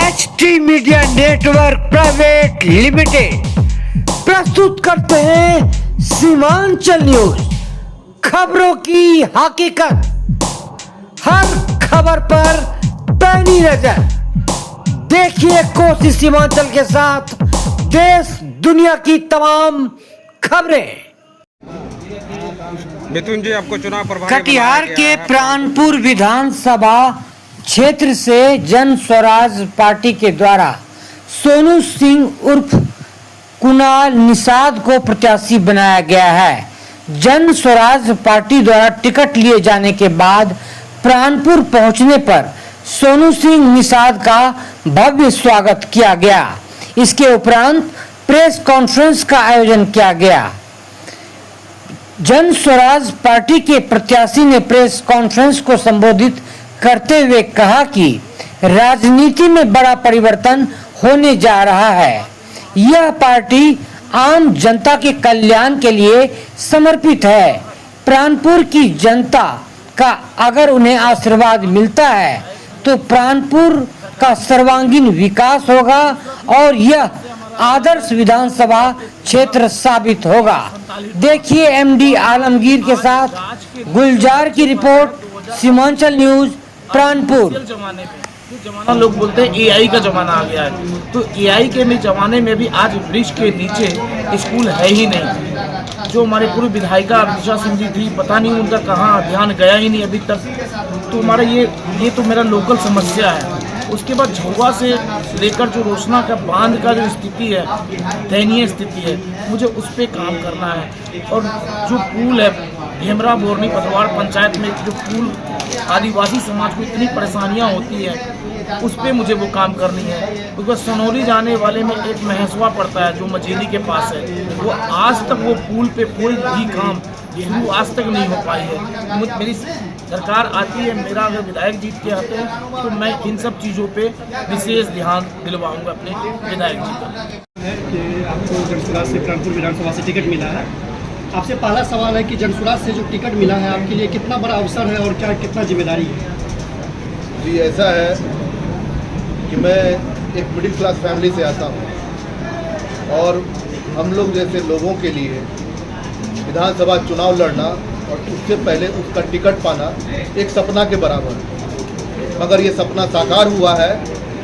HT media network private limited प्रस्तुत करते हैं सीमांचल न्यूज, खबरों की हकीकत, हर खबर पर पैनी नजर। देखिए कोशिश सीमांचल के साथ देश दुनिया की तमाम खबरें। मिथुन जी, आपको चुनाव प्रभारी कटिहार के प्राणपुर विधानसभा क्षेत्र से जन स्वराज पार्टी के द्वारा सोनू सिंह उर्फ कुणाल निषाद को प्रत्याशी बनाया गया है। जन स्वराज पार्टी द्वारा टिकट लिए जाने के बाद प्राणपुर पहुंचने पर सोनू सिंह निषाद का भव्य स्वागत किया गया। इसके उपरांत प्रेस कॉन्फ्रेंस का आयोजन किया गया। जन स्वराज पार्टी के प्रत्याशी ने प्रेस कॉन्फ्रेंस को संबोधित करते हुए कहा कि राजनीति में बड़ा परिवर्तन होने जा रहा है। यह पार्टी आम जनता के कल्याण के लिए समर्पित है। प्राणपुर की जनता का अगर उन्हें आशीर्वाद मिलता है तो प्राणपुर का सर्वांगीण विकास होगा और यह आदर्श विधानसभा क्षेत्र साबित होगा। देखिए एमडी आलमगीर के साथ गुलजार की रिपोर्ट, सीमांचल न्यूज, प्राणपुर। जमाना लोग बोलते हैं एआई का जमाना आ गया है, तो एआई के जमाने में भी आज वृक्ष के नीचे स्कूल है ही नहीं। जो हमारे पूर्व विधायिका अभिषा सिंह जी थी, पता नहीं उनका कहाँ ध्यान गया ही नहीं अभी तक। तो हमारा ये तो मेरा लोकल समस्या है। उसके बाद झुआ से लेकर जो रोशना का बांध का जो स्थिति है, दयनीय स्थिति है, मुझे उस पर काम करना है। और जो पुल है भेमरा बोरनी पतवाड़ पंचायत में, जो पुल आदिवासी समाज को इतनी परेशानियां होती है, उस पर मुझे वो काम करनी है। क्योंकि सनौली जाने वाले में एक महसवा पड़ता है जो मझेली के पास है, वो आज तक वो पुल पे कोई भी काम शुरू आज तक नहीं हो पाई है। मेरी सरकार आती है, मेरा अगर विधायक जीत के आते हैं तो मैं इन सब चीज़ों पे विशेष ध्यान दिलवाऊंगा अपने विधायक जी का। कि आपको जनसुराज से प्राणपुर विधानसभा से टिकट मिला है। आपसे पहला सवाल है कि जनसुराज से जो टिकट मिला है आपके लिए कितना बड़ा अवसर है और क्या कितना जिम्मेदारी है? जी, ऐसा है कि मैं एक मिडिल क्लास फैमिली से आता हूँ और हम लोग जैसे लोगों के लिए विधानसभा चुनाव लड़ना और उससे पहले उसका टिकट पाना एक सपना के बराबर है। मगर ये सपना साकार हुआ है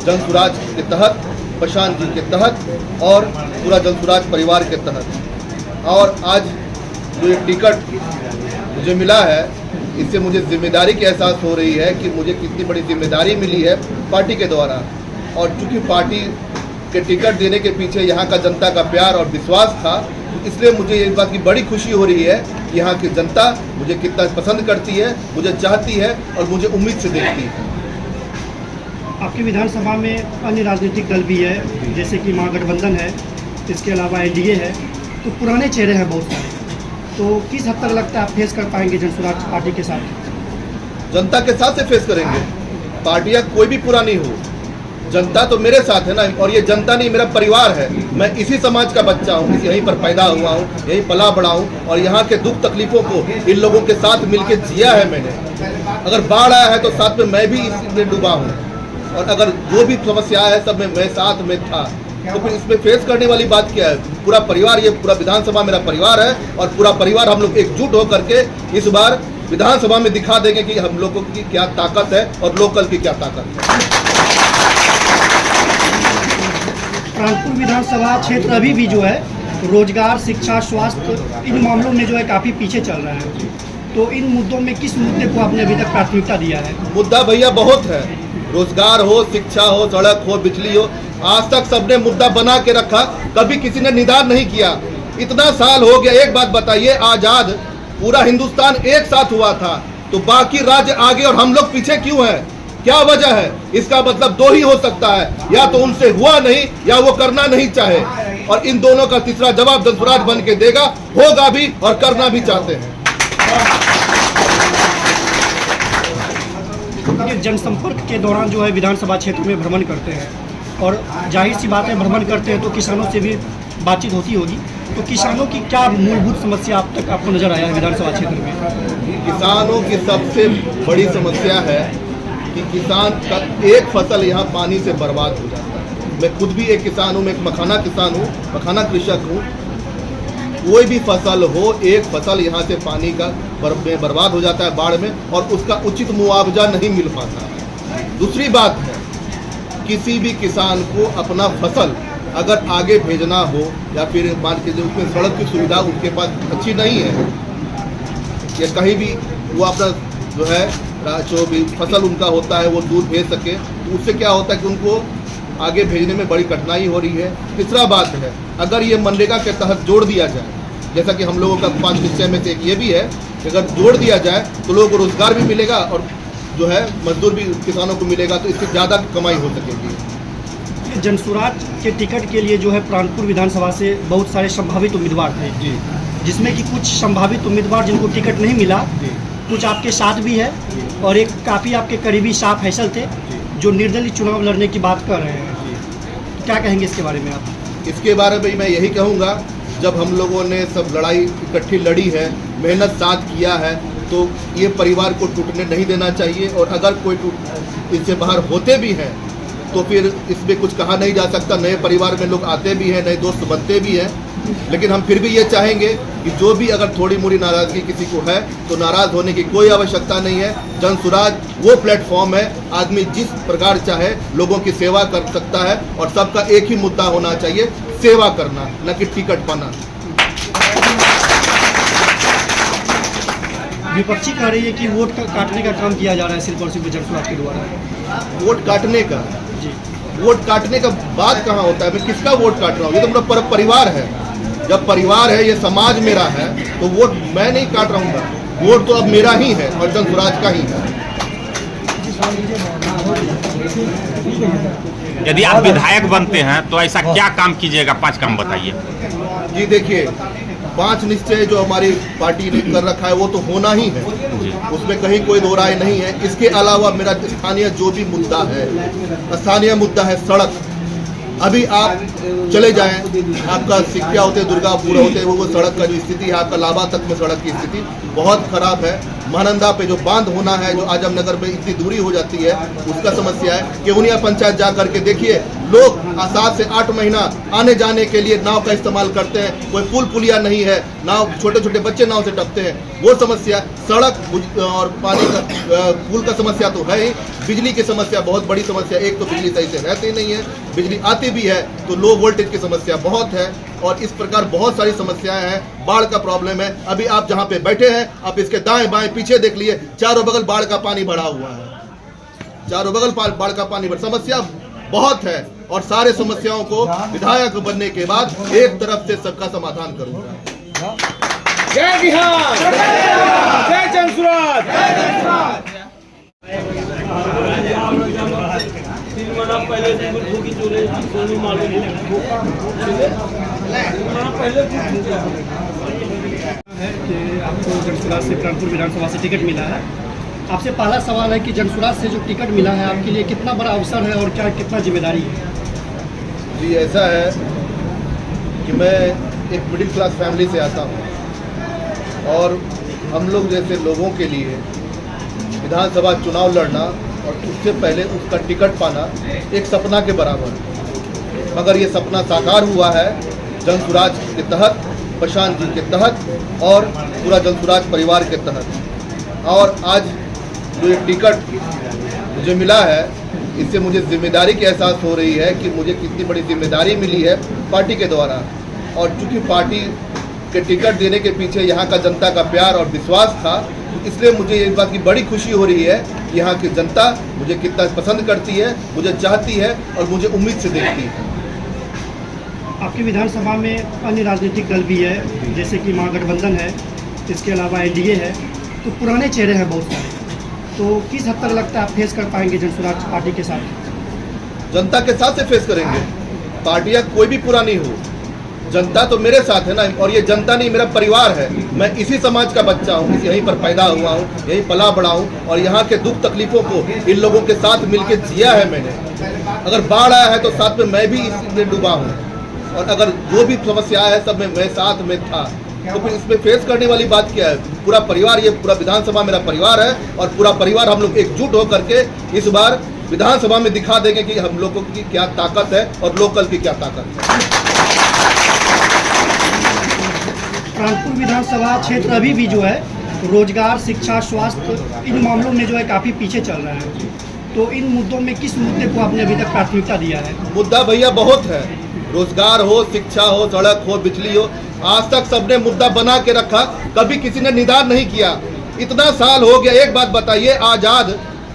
जनसुराज के तहत, प्रशांत जी के तहत और पूरा जनसुराज परिवार के तहत। और आज जो ये टिकट मुझे मिला है, इससे मुझे जिम्मेदारी की एहसास हो रही है कि मुझे कितनी बड़ी जिम्मेदारी मिली है पार्टी के द्वारा। और चूँकि पार्टी के टिकट देने के पीछे यहाँ का जनता का प्यार और विश्वास था, इसलिए मुझे इस बात की बड़ी खुशी हो रही है कि यहाँ की जनता मुझे कितना पसंद करती है, मुझे चाहती है और मुझे उम्मीद से देखती है। आपकी विधानसभा में अन्य राजनीतिक दल भी है, जैसे कि महागठबंधन है, इसके अलावा एनडीए है, तो पुराने चेहरे हैं बहुत सारे। तो किस हद तक लगता है आप फेस कर पाएंगे जनसुराज पार्टी के साथ? जनता के साथ से फेस करेंगे। पार्टियाँ कोई भी पुरानी हो, जनता तो मेरे साथ है ना। और ये जनता नहीं, मेरा परिवार है। मैं इसी समाज का बच्चा हूँ, यहीं पर पैदा हुआ हूँ, यहीं पला बड़ा हूँ और यहाँ के दुख तकलीफों को इन लोगों के साथ मिलकर जिया है मैंने। अगर बाढ़ आया है तो साथ में मैं भी इसमें डूबा हूँ, और अगर जो भी समस्या है सब में मैं साथ में था। तो फिर इसमें फेस करने वाली बात क्या है? पूरा परिवार, ये पूरा विधानसभा मेरा परिवार है और पूरा परिवार हम लोग एकजुट होकर के इस बार विधानसभा में दिखा देंगे कि हम लोगों की क्या ताकत है और लोकल की क्या ताकत है। प्राणपुर विधानसभा क्षेत्र अभी भी जो है रोजगार, शिक्षा, स्वास्थ्य, इन मामलों में जो है काफ़ी पीछे चल रहा है। तो इन मुद्दों में किस मुद्दे को आपने अभी तक प्राथमिकता दिया है? मुद्दा भैया बहुत है, रोजगार हो, शिक्षा हो, सड़क हो, बिजली हो, आज तक सबने मुद्दा बना के रखा, कभी किसी ने निदान नहीं किया। इतना साल हो गया। एक बात बताइए, आजाद पूरा हिंदुस्तान एक साथ हुआ था, तो बाकी राज्य आगे और हम लोग पीछे क्यों हैं? क्या वजह है? इसका मतलब दो ही हो सकता है, या तो उनसे हुआ नहीं या वो करना नहीं चाहे। और इन दोनों का तीसरा जवाब जनसुराज बन के देगा, होगा भी और करना भी चाहते हैं। जनसंपर्क के दौरान जो है विधानसभा क्षेत्र में भ्रमण करते हैं और जाहिर सी बात है, भ्रमण करते हैं तो किसानों से भी बातचीत होती होगी। तो किसानों की क्या मूलभूत समस्या अब तक आपको नजर आया है विधानसभा क्षेत्र में? किसानों की सबसे बड़ी समस्या है कि किसान का एक फसल यहाँ पानी से बर्बाद हो जाता है। मैं खुद भी एक किसान हूँ, मैं एक मखाना किसान हूँ, मखाना कृषक हूँ। कोई भी फसल हो, एक फसल यहाँ से पानी का बर्बाद हो जाता है बाढ़ में, और उसका उचित मुआवजा नहीं मिल पाता है। दूसरी बात है, किसी भी किसान को अपना फसल अगर आगे भेजना हो या फिर मान के जो उसमें सड़क की सुविधा उनके पास अच्छी नहीं है, या कहीं भी वो अपना जो है जो भी फसल उनका होता है वो दूर भेज सके, तो उससे क्या होता है कि उनको आगे भेजने में बड़ी कठिनाई हो रही है। तीसरा बात है, अगर ये मनरेगा के तहत जोड़ दिया जाए, जैसा कि हम लोगों का 5 निश्चय में से एक ये भी है कि अगर जोड़ दिया जाए तो लोगों को रोजगार भी मिलेगा और जो है मजदूर भी किसानों को मिलेगा, तो इससे ज़्यादा कमाई हो सकेगी। जनसुराज के टिकट के लिए जो है प्राणपुर विधानसभा से बहुत सारे संभावित उम्मीदवार थे जी, जिसमें कि कुछ संभावित उम्मीदवार जिनको टिकट नहीं मिला, कुछ आपके साथ भी है और एक काफ़ी आपके करीबी शाह फैसल थे जो निर्दलीय चुनाव लड़ने की बात कर रहे हैं। क्या कहेंगे इसके बारे में आप? इसके बारे में मैं यही कहूँगा, जब हम लोगों ने सब लड़ाई इकट्ठी लड़ी है, मेहनत साथ किया है, तो ये परिवार को टूटने नहीं देना चाहिए। और अगर कोई इससे बाहर होते भी हैं तो फिर इसमें कुछ कहा नहीं जा सकता। नए परिवार में लोग आते भी हैं, नए दोस्त बनते भी हैं, लेकिन हम फिर भी ये चाहेंगे कि जो भी अगर थोड़ी मोड़ी नाराज़गी किसी को है तो नाराज़ होने की कोई आवश्यकता नहीं है। जनसुराज वो प्लेटफॉर्म है, आदमी जिस प्रकार चाहे लोगों की सेवा कर सकता है, और सबका एक ही मुद्दा होना चाहिए, सेवा करना, न कि टिकट पाना। विपक्षी कह रही है कि वोट काटने का काम किया जा रहा है सिर्फ और सिर्फ जनसुराज के द्वारा। वोट काटने का जी, वोट काटने का बात कहाँ होता है? मैं किसका वोट काट रहा हूँ? ये तो मेरा परिवार है। जब परिवार है, ये समाज मेरा है, तो वोट मैं नहीं काट रहा हूँ। वोट तो अब मेरा ही है और जनसुराज का ही है। यदि आप विधायक बनते हैं तो ऐसा क्या काम कीजिएगा? 5 काम बताइए। जी देखिए, 5 निश्चय जो हमारी पार्टी ने कर रखा है वो तो होना ही है, उसमें कहीं कोई दो राय नहीं है। इसके अलावा मेरा स्थानीय जो भी मुद्दा है, स्थानीय मुद्दा है सड़क। अभी आप चले जाएं, आपका सिक्किया होते दुर्गापुर होते वो सड़क का जो स्थिति है, आपका लाभा तक में सड़क की स्थिति बहुत खराब है। महानंदा पे जो बांध होना है, जो आजम नगर पे इतनी दूरी हो जाती है, उसका समस्या है। केवनिया पंचायत जा करके देखिए, लोग 7 से 8 महीना आने जाने के लिए नाव का इस्तेमाल करते हैं। कोई पुल पुलिया नहीं है, नाव छोटे छोटे बच्चे नाव से टपते हैं, वो समस्या। सड़क और पानी का पुल का समस्या तो है ही, बिजली की समस्या बहुत बड़ी समस्या। एक तो बिजली सही से रहती नहीं है, बिजली आती भी है तो लो वोल्टेज की समस्या बहुत है, और इस प्रकार बहुत सारी समस्याएं हैं। बाढ़ का प्रॉब्लम है। अभी आप जहां पे बैठे हैं, आप इसके दाएं बाएं पीछे देख लिए, चारों बगल बाढ़ का पानी भरा हुआ है। चारों बगल बाढ़ का पानी समस्या बहुत है, और सारे समस्याओं को विधायक बनने के बाद एक तरफ से सबका समाधान करूंगा। जय बिहार, जय जनसुराज। है कि आपको जनसुराज से प्राणपुर विधानसभा से टिकट मिला है। आपसे पहला सवाल है कि जनसुराज से जो टिकट मिला है आपके लिए कितना बड़ा अवसर है और क्या कितना जिम्मेदारी है? जी ऐसा है कि मैं एक मिडिल क्लास फैमिली से आता हूँ, और हम लोग जैसे लोगों के लिए विधानसभा चुनाव लड़ना और उससे पहले उसका टिकट पाना एक सपना के बराबर है। मगर ये सपना साकार हुआ है जनसुराज के तहत, प्रशांत जी के तहत और पूरा जनसुराज परिवार के तहत। और आज जो ये टिकट मुझे मिला है, इससे मुझे जिम्मेदारी की एहसास हो रही है कि मुझे कितनी बड़ी जिम्मेदारी मिली है पार्टी के द्वारा। और चूँकि पार्टी के टिकट देने के पीछे यहाँ का जनता का प्यार और विश्वास था, इसलिए मुझे इस बात की बड़ी खुशी हो रही है कि यहाँ की जनता मुझे कितना पसंद करती है, मुझे चाहती है और मुझे उम्मीद से देखती है। आपकी विधानसभा में अन्य राजनीतिक दल भी है, जैसे कि महागठबंधन है, इसके अलावा एनडीए है, तो पुराने चेहरे हैं बहुत सारे। तो किस हद तक लगता है आप फेस कर पाएंगे जनसुराज पार्टी के साथ? जनता के साथ से फेस करेंगे। पार्टियाँ कोई भी पुरानी हो, जनता तो मेरे साथ है ना। और ये जनता नहीं, मेरा परिवार है। मैं इसी समाज का बच्चा हूँ, यहीं पर पैदा हुआ हूँ, यहीं पला बड़ा हूँ, और यहाँ के दुख तकलीफों को इन लोगों के साथ मिलकर जिया है मैंने। अगर बाढ़ आया है तो साथ में मैं भी इसमें डूबा हूँ, और अगर जो भी समस्या है सब में मैं साथ में था। तो फिर इसमें फेस करने वाली बात क्या है? पूरा परिवार, ये पूरा विधानसभा मेरा परिवार है और पूरा परिवार हम लोग एकजुट होकर के इस बार विधानसभा में दिखा देंगे कि हम लोगों की क्या ताकत है और लोकल की क्या ताकत है। प्राणपुर विधानसभा क्षेत्र अभी भी जो है रोजगार, शिक्षा, स्वास्थ्य इन मामलों में जो है काफ़ी पीछे चल रहा है। तो इन मुद्दों में किस मुद्दे को आपने अभी तक प्राथमिकता दिया है? मुद्दा भैया बहुत है, रोजगार हो, शिक्षा हो, सड़क हो, बिजली हो, आज तक सबने मुद्दा बना के रखा, कभी किसी ने निदान नहीं किया। इतना साल हो गया। एक बात बताइए, आजाद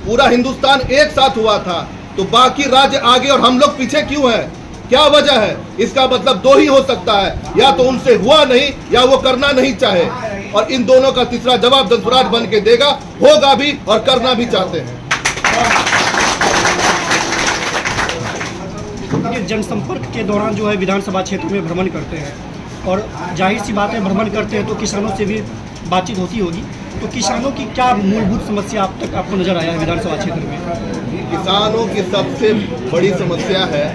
पूरा हिंदुस्तान एक साथ हुआ था तो बाकी राज्य आगे और हम लोग पीछे क्यों हैं? क्या वजह है? इसका मतलब दो ही हो सकता है, या तो उनसे हुआ नहीं या वो करना नहीं चाहे, और इन दोनों का तीसरा जवाब जनसुराज बन के देगा, होगा भी और करना भी चाहते हैं। ये जनसंपर्क के दौरान जो है विधानसभा क्षेत्र में भ्रमण करते हैं और जाहिर सी बात है भ्रमण करते हैं तो किसानों से भी बातचीत होती होगी। तो किसानों की क्या मूलभूत समस्या अब तक आपको नजर आया है विधानसभा क्षेत्र में? किसानों की सबसे बड़ी समस्या है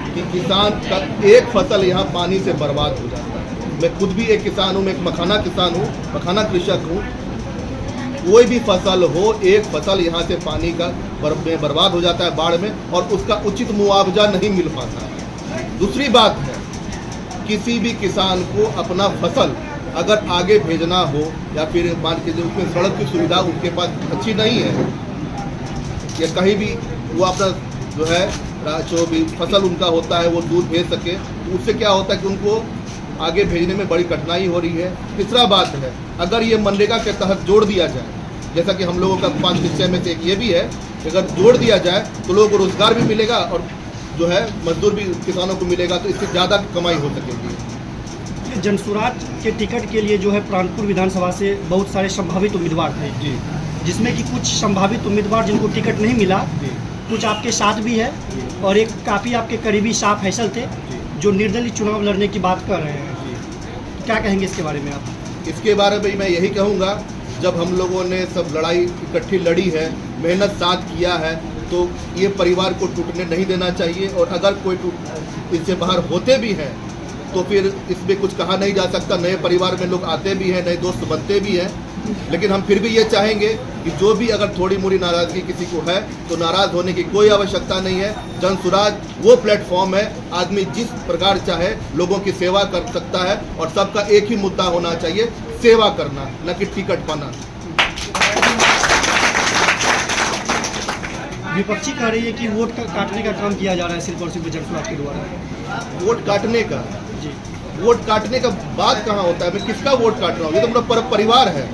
कि किसान का एक फसल यहाँ पानी से बर्बाद हो जाता है। मैं खुद भी एक किसान हूँ, मैं एक मखाना किसान हूँ, मखाना कृषक हूँ। कोई भी फसल हो, एक फसल यहाँ से पानी का में बर्बाद हो जाता है बाढ़ में, और उसका उचित मुआवजा नहीं मिल पाता है। दूसरी बात है, किसी भी किसान को अपना फसल अगर आगे भेजना हो या फिर मान के जो उसमें सड़क की सुविधा उनके पास अच्छी नहीं है, या कहीं भी वो अपना जो है जो भी फसल उनका होता है वो दूर भेज सके, तो उससे क्या होता है कि उनको आगे भेजने में बड़ी कठिनाई हो रही है। तीसरा बात है, अगर ये मनरेगा के तहत जोड़ दिया जाए, जैसा कि हम लोगों का 5 निश्चय में से एक ये भी है, अगर जोड़ दिया जाए तो लोगों को रोजगार भी मिलेगा और जो है मजदूर भी किसानों को मिलेगा, तो इससे ज़्यादा कमाई हो सकेगी। जनसुराज के टिकट के लिए जो है प्राणपुर विधानसभा से बहुत सारे संभावित उम्मीदवार थे जी, जिसमें कि कुछ संभावित उम्मीदवार जिनको टिकट नहीं मिला, कुछ आपके साथ भी है और एक काफ़ी आपके करीबी शाह फैसल थे जो निर्दलीय चुनाव लड़ने की बात कर रहे हैं। क्या कहेंगे इसके बारे में आप? इसके बारे में मैं यही कहूँगा, जब हम लोगों ने सब लड़ाई इकट्ठी लड़ी है, मेहनत साथ किया है, तो ये परिवार को टूटने नहीं देना चाहिए। और अगर कोई इससे बाहर होते भी हैं तो फिर इसमें कुछ कहा नहीं जा सकता। नए परिवार में लोग आते भी हैं, नए दोस्त बनते भी हैं, लेकिन हम फिर भी ये चाहेंगे कि जो भी अगर थोड़ी मोड़ी नाराज़गी किसी को है तो नाराज़ होने की कोई आवश्यकता नहीं है। जनसुराज वो प्लेटफॉर्म है, आदमी जिस प्रकार चाहे लोगों की सेवा कर सकता है, और सबका एक ही मुद्दा होना चाहिए, सेवा करना, न कि टिकट पाना। विपक्षी कह रही है कि वोट काटने का काम किया जा रहा है सिर्फ और सिर्फ जनसुराज के द्वारा। वोट काटने का जी, वोट काटने का बात कहाँ होता है? मैं किसका वोट काट रहा हूँ? ये तो मेरा परिवार है।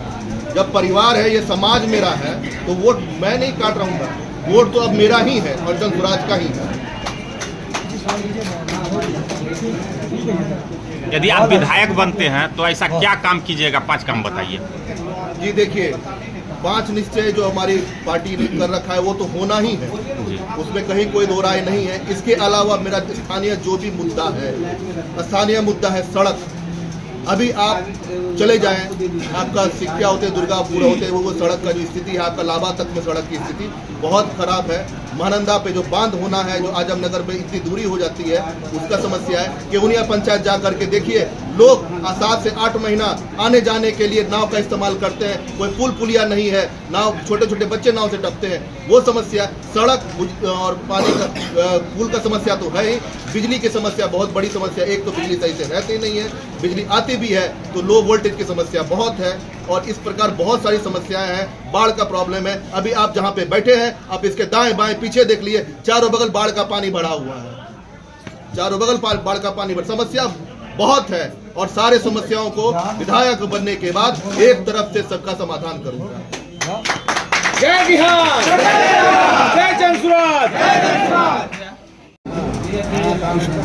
जब परिवार है, ये समाज मेरा है, तो वोट मैं नहीं काट रहूँगा। वोट तो अब मेरा ही है और जनसुराज का ही है। यदि आप विधायक बनते हैं तो ऐसा क्या काम कीजिएगा? 5 काम बताइए। जी देखिए, 5 निश्चय जो हमारी पार्टी ने कर रखा है वो तो होना ही है, उसमें कहीं कोई दो राय नहीं है। इसके अलावा मेरा स्थानीय जो भी मुद्दा है, स्थानीय मुद्दा है सड़क। अभी आप चले जाएं, आपका सिक्का होते दुर्गापुर होते वो सड़क का जो स्थिति है, आपका लाभा तक में सड़क की स्थिति बहुत खराब है। महानंदा पे जो बांध होना है, जो आजम नगर में इतनी दूरी हो जाती है, उसका समस्या है। केवनिया पंचायत जा करके देखिए, लोग 7 से 8 महीना आने जाने के लिए नाव का इस्तेमाल करते हैं, कोई पुल पुलिया नहीं है, नाव छोटे छोटे बच्चे नाव से टपते हैं, वो समस्या। सड़क और पानी का पुल का समस्या तो है ही, बिजली की समस्या बहुत बड़ी समस्या। एक तो बिजली सही से रहती नहीं है, बिजली आती भी है तो लो वोल्टेज की समस्या बहुत है, और इस प्रकार बहुत सारी समस्याएं हैं। बाढ़ का प्रॉब्लम है। अभी आप जहां पे बैठे हैं, आप इसके दाएं बाएं पीछे देख लिए, चारों बगल बाढ़ का पानी भरा हुआ है, चारों बगल बाढ़ का पानी समस्या बहुत है। और सारे समस्याओं को विधायक बनने के बाद एक तरफ से सबका समाधान करूंगा। जय बिहार, जय जनसुराज।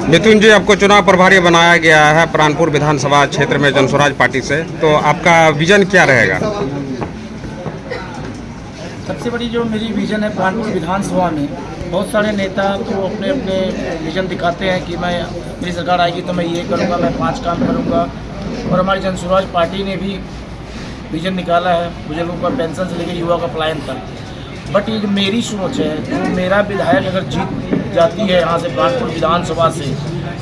मिथुन जी, आपको चुनाव प्रभारी बनाया गया है प्राणपुर विधानसभा क्षेत्र में जनसुराज पार्टी से, तो आपका विजन क्या रहेगा? सबसे बड़ी जो मेरी विजन है प्राणपुर विधानसभा में, बहुत सारे नेता तो अपने अपने विजन दिखाते हैं कि मैं मेरी सरकार आएगी तो मैं ये करूँगा, मैं 5 काम करूँगा। और हमारी जनसुराज पार्टी ने भी विजन निकाला है, बुजुर्गों का पेंशन से लेकर युवा का पलायन तक। बट ये जो मेरी सोच है, तो मेरा विधायक अगर जीत जाती है यहाँ से प्राणपुर विधानसभा से,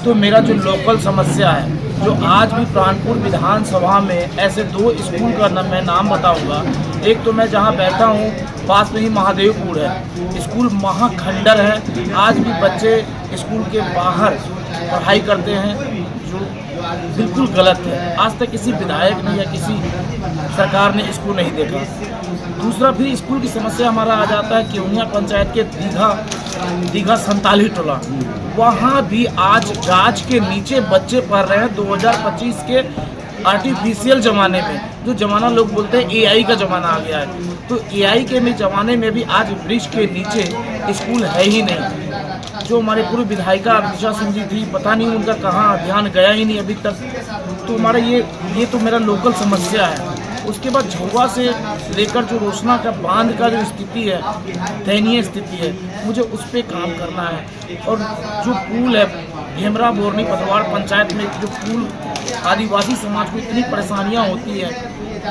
तो मेरा जो लोकल समस्या है जो आज भी प्राणपुर विधानसभा में ऐसे 2 स्कूल का मैं नाम बताऊंगा। एक तो मैं जहां बैठा हूं पास में ही महादेवपुर है, स्कूल महाखंडर है। आज भी बच्चे स्कूल के बाहर पढ़ाई करते हैं, जो बिल्कुल गलत है। आज तक किसी विधायक ने या किसी सरकार ने इसको नहीं देखा। दूसरा फिर स्कूल की समस्या हमारा आ जाता है केवनिया पंचायत के दीघा संताली टोला, वहाँ भी आज गाज के नीचे बच्चे पढ़ रहे हैं 2025 के आर्टिफिशियल ज़माने में। जो ज़माना लोग बोलते हैं एआई का ज़माना आ गया है, तो एआई के ज़माने में भी आज वृक्ष के नीचे स्कूल है ही नहीं। जो हमारे पूर्व विधायिका अभिषा सिंह जी थी, पता नहीं उनका कहाँ ध्यान गया ही नहीं अभी तक। तो हमारा ये तो मेरा लोकल समस्या है। उसके बाद झुआ से लेकर जो रोशना का बांध का जो स्थिति है, दयनीय स्थिति है, मुझे उस पर काम करना है। और जो पुल है भेमरा बोरनी पतवाड़ पंचायत में, जो पुल आदिवासी समाज को इतनी परेशानियां होती है,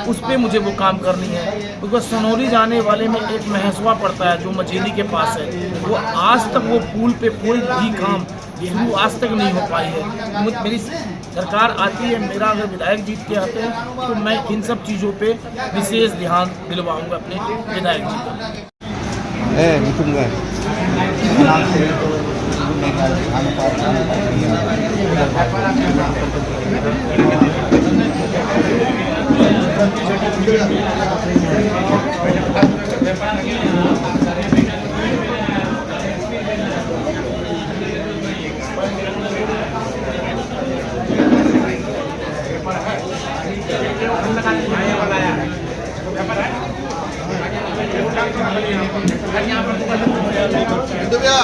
उस पर मुझे वो काम करनी है। क्योंकि सनौली जाने वाले में एक महसवा पड़ता है जो मझेली के पास है, वो आज तक वो पुल पे कोई भी काम शुरू आज तक नहीं हो पाई है। मेरी सरकार आती है, मेरा अगर विधायक जीत के आते हैं तो मैं इन सब चीज़ों पे विशेष ध्यान दिलवाऊंगा अपने विधायक जी को। भैया